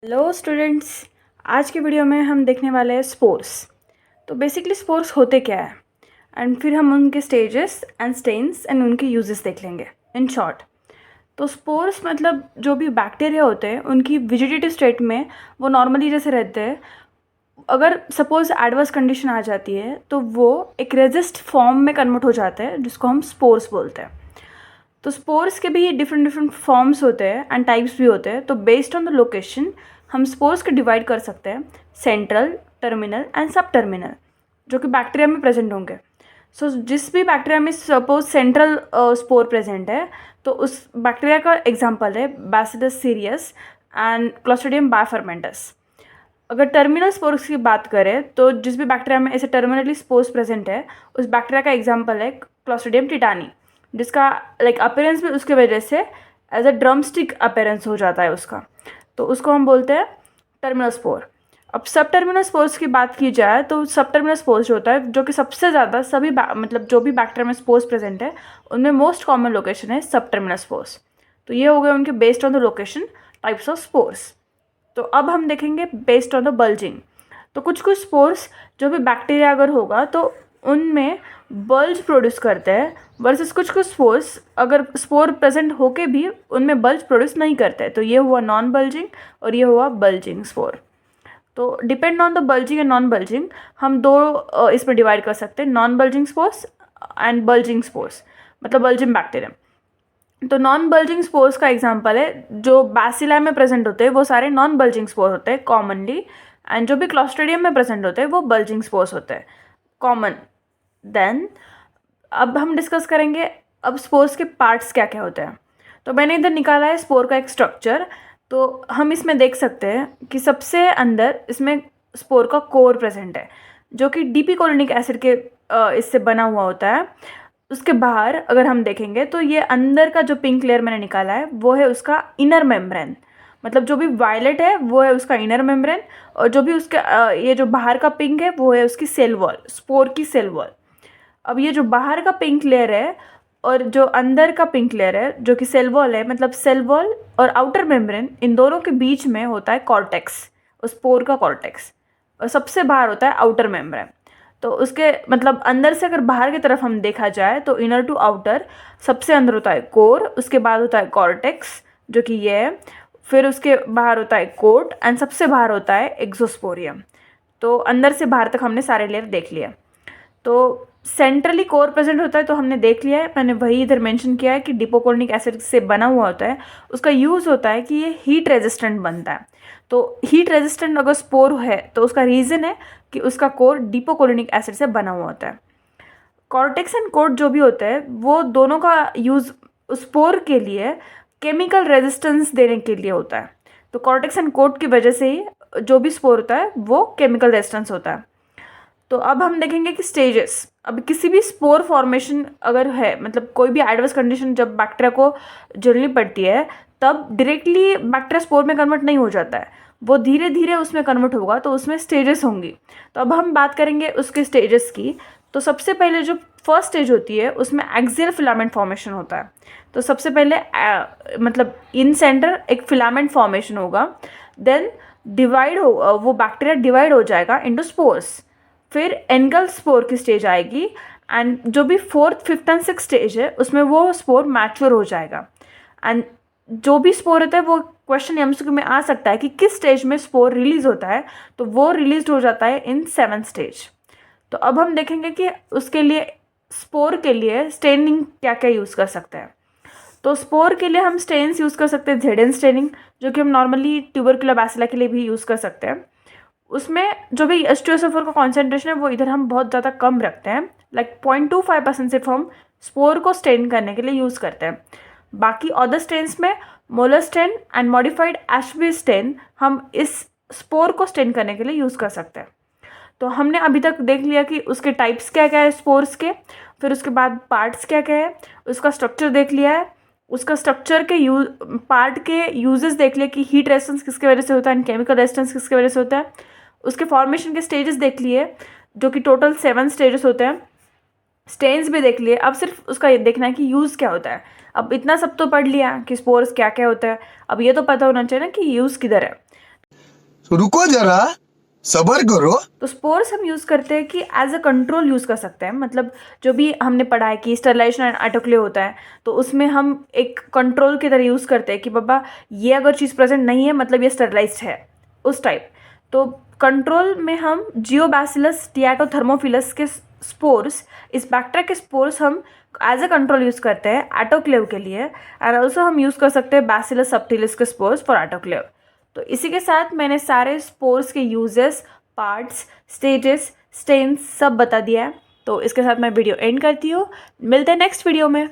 Hello students. आज के video में हम देखने वाले हैं स्पोर्स। तो बेसिकली स्पोर्स होते क्या है एंड फिर हम उनके स्टेजेस एंड स्टेन्स एंड उनके यूजेस देख लेंगे इन शॉर्ट। तो स्पोर्स मतलब जो भी बैक्टीरिया होते हैं उनकी वेजिटेटिव स्टेट में वो नॉर्मली जैसे रहते हैं, अगर सपोज एडवर्स कंडीशन आ जाती है तो वो एक रेजिस्ट फॉर्म में कन्वर्ट हो जाते हैं जिसको हम स्पोर्स बोलते हैं। तो स्पोर्स के भी डिफरेंट डिफरेंट फॉर्म्स होते हैं एंड टाइप्स भी होते हैं। तो बेस्ड ऑन द लोकेशन हम स्पोर्स को डिवाइड कर सकते हैं सेंट्रल, टर्मिनल एंड सब टर्मिनल, जो कि बैक्टीरिया में प्रेजेंट होंगे। सो जिस भी बैक्टीरिया में सपोज सेंट्रल स्पोर प्रेजेंट है तो उस बैक्टीरिया का एग्जांपल है बैसिलस सीरियस एंड क्लोस्ट्रिडियम बायफर्मेंटस। अगर टर्मिनल स्पोर्स की बात करें तो जिस भी बैक्टीरिया में ऐसे टर्मिनली स्पोर्स प्रेजेंट है उस बैक्टीरिया का एग्जांपल है क्लोस्ट्रिडियम टिटानी, जिसका अपीयरेंस भी उसके वजह से एज अ ड्रमस्टिक अपीयरेंस हो जाता है उसका, तो उसको हम बोलते हैं टर्मिनल स्पोर। अब सब टर्मिनल स्पोर्स की बात की जाए तो सब टर्मिनल स्पोर्स जो होता है, जो कि सबसे ज़्यादा सभी जो भी बैक्टीरिया में स्पोर्स प्रेजेंट है उनमें मोस्ट कॉमन लोकेशन है सब टर्मिनल स्पोर्स। तो ये हो गए उनके based on the location types of spores. तो अब हम देखेंगे बेस्ड ऑन द बल्जिंग। तो कुछ कुछ स्पोर्स जो भी बैक्टीरिया अगर होगा तो उनमें बल्ज प्रोड्यूस करते हैं, वर्सेस कुछ कुछ स्पोर्स अगर स्पोर प्रेजेंट होके भी उनमें बल्ज प्रोड्यूस नहीं करते हैं। तो ये हुआ नॉन बल्जिंग और ये हुआ बल्जिंग स्पोर। तो depend on the bulging and non bulging हम दो इसमें डिवाइड कर सकते हैं, non bulging spores and bulging spores, मतलब बल्जिंग बैक्टीरिया। तो नॉन बल्जिंग स्पोर्स का एग्जांपल है जो बैसिलाई में प्रेजेंट होते हैं वो सारे नॉन बल्जिंग स्पोर होते हैं कॉमनली, एंड जो भी क्लॉस्ट्रिडियम में प्रेजेंट होते हैं वो बल्जिंग स्पोर्स होते हैं कॉमन। देन अब हम डिस्कस करेंगे अब स्पोर्स के पार्ट्स क्या क्या होते हैं। तो मैंने इधर निकाला है स्पोर का एक स्ट्रक्चर। तो हम इसमें देख सकते हैं कि सबसे अंदर इसमें स्पोर का कोर प्रेजेंट है जो कि डीपीकोलिनिक एसिड के इससे बना हुआ होता है। उसके बाहर अगर हम देखेंगे तो ये अंदर का जो पिंक लेयर मैंने निकाला है वो है उसका इनर मेम्ब्रेन, मतलब जो भी वायलेट है वो है उसका इनर मेम्ब्रेन, और जो भी उसका ये जो बाहर का पिंक है वो है उसकी सेल वॉल, स्पोर की सेल वॉल। अब ये जो बाहर का पिंक लेयर है और जो अंदर का पिंक लेयर है जो कि सेल वॉल है, मतलब सेल वॉल और आउटर मेम्ब्रेन, इन दोनों के बीच में होता है कॉर्टेक्स, स्पोर का कॉर्टेक्स, और सबसे बाहर होता है आउटर मेम्ब्रेन। तो उसके मतलब अंदर से अगर बाहर की तरफ हम देखा जाए तो इनर टू आउटर, सबसे अंदर होता है कोर, उसके बाद होता है कॉर्टेक्स जो कि ये है, फिर उसके बाहर होता है कोट एंड सबसे बाहर होता है एक्सोस्पोरियम। तो अंदर से बाहर तक हमने सारे लेयर देख लिया। तो सेंट्रली कोर प्रेजेंट होता है तो हमने देख लिया है, मैंने वही इधर मेंशन किया है कि डिपोकोलिनिक एसिड से बना हुआ होता है। उसका यूज़ होता है कि ये हीट रेजिस्टेंट बनता है। तो हीट रेजिस्टेंट अगर स्पोर है तो उसका रीज़न है कि उसका कोर डिपोकोलिनिक एसिड से बना हुआ होता है। कॉर्टेक्स एंड कोट जो भी होता है वो दोनों का यूज़ स्पोर के लिए केमिकल रेजिस्टेंस देने के लिए होता है। तो कॉर्टेक्स एंड कोट की वजह से ही जो भी स्पोर होता है वो केमिकल रेजिस्टेंस होता है। तो अब हम देखेंगे कि स्टेजेस। अब किसी भी स्पोर फॉर्मेशन अगर है, मतलब कोई भी एडवर्स कंडीशन जब बैक्टीरिया को झेलनी पड़ती है तब डायरेक्टली बैक्टीरिया स्पोर में कन्वर्ट नहीं हो जाता है, वो धीरे धीरे उसमें कन्वर्ट होगा, तो उसमें स्टेजेस होंगी। तो अब हम बात करेंगे उसके स्टेजेस की। तो सबसे पहले जो फर्स्ट स्टेज होती है उसमें एक्सियल फिलामेंट फॉर्मेशन होता है। तो सबसे पहले मतलब इन सेंटर एक फिलामेंट फॉर्मेशन होगा, देन डिवाइड हो वो बैक्टीरिया डिवाइड हो जाएगा इनटू स्पोर्स, फिर एंगल स्पोर की स्टेज आएगी, एंड जो भी fourth, fifth and six stage है उसमें वो स्पोर मैच्योर हो जाएगा। एंड जो भी स्पोर होता है वो क्वेश्चन एमसीक्यू में आ सकता है कि किस स्टेज में स्पोर रिलीज होता है, तो वो रिलीज हो जाता है इन सेवन्थ स्टेज। तो अब हम देखेंगे कि उसके लिए स्पोर के लिए स्टेनिंग क्या क्या यूज़ कर सकते हैं। तो स्पोर के लिए हम स्टेन्स यूज़ कर सकते हैं जेडन स्टेनिंग, जो कि हम नॉर्मली ट्यूबरकुलर बैसिला के लिए भी यूज़ कर सकते हैं। उसमें जो भी H2SO4 का कॉन्सेंट्रेशन है वो इधर हम बहुत ज़्यादा कम रखते हैं, लाइक 0.25% सिर्फ हम स्पोर को स्टेन करने के लिए यूज़ करते हैं। बाकी अदर स्टेन्स में Moeller stain and modified Ashby stain हम इस स्पोर को स्टेन करने के लिए यूज़ कर सकते हैं। तो हमने अभी तक देख लिया कि उसके टाइप्स क्या क्या है स्पोर्स के, फिर उसके बाद पार्ट्स क्या क्या है, उसका स्ट्रक्चर देख लिया है, उसका स्ट्रक्चर के पार्ट के यूजेस देख लिया कि हीट रेजिस्टेंस किसके वजह से होता है एंड केमिकल रेजिस्टेंस किसके वजह से होता है। उसके फॉर्मेशन के स्टेजेस देख लिए जो कि टोटल 7 स्टेजेस होते हैं। स्टेन्स भी देख लिए, अब सिर्फ उसका ये देखना है कि यूज़ क्या होता है। अब इतना सब तो पढ़ लिया कि स्पोर्स क्या क्या होता है, अब ये तो पता होना चाहिए ना कि यूज़ किधर है। रुको जरा, सब्र करो। तो स्पोर्स हम यूज़ करते हैं कि एज अ कंट्रोल यूज़ कर सकते हैं, मतलब जो भी हमने पढ़ा है कि स्टरलाइजेशन एंड ऑटोक्लेव होता है, तो उसमें हम एक कंट्रोल की तरह यूज़ करते हैं कि बाबा ये अगर चीज़ प्रेजेंट नहीं है मतलब ये स्टरलाइज्ड है, उस टाइप। तो कंट्रोल में हम जियोबैसिलस स्टिएटोथर्मोफिलस के स्पोर्स, इस बैक्टीरिया के स्पोर्स हम एज अ कंट्रोल यूज़ करते हैं ऑटोक्लेव के लिए, एंड ऑल्सो हम यूज़ कर सकते हैं बैसिलस सबटिलिस के स्पोर्स फॉर ऑटोक्लेव। तो इसी के साथ मैंने सारे स्पोर्स के यूजेस, पार्ट्स, स्टेजेस, स्टेन्स सब बता दिया है। तो इसके साथ मैं वीडियो एंड करती हूँ। मिलते हैं नेक्स्ट वीडियो में।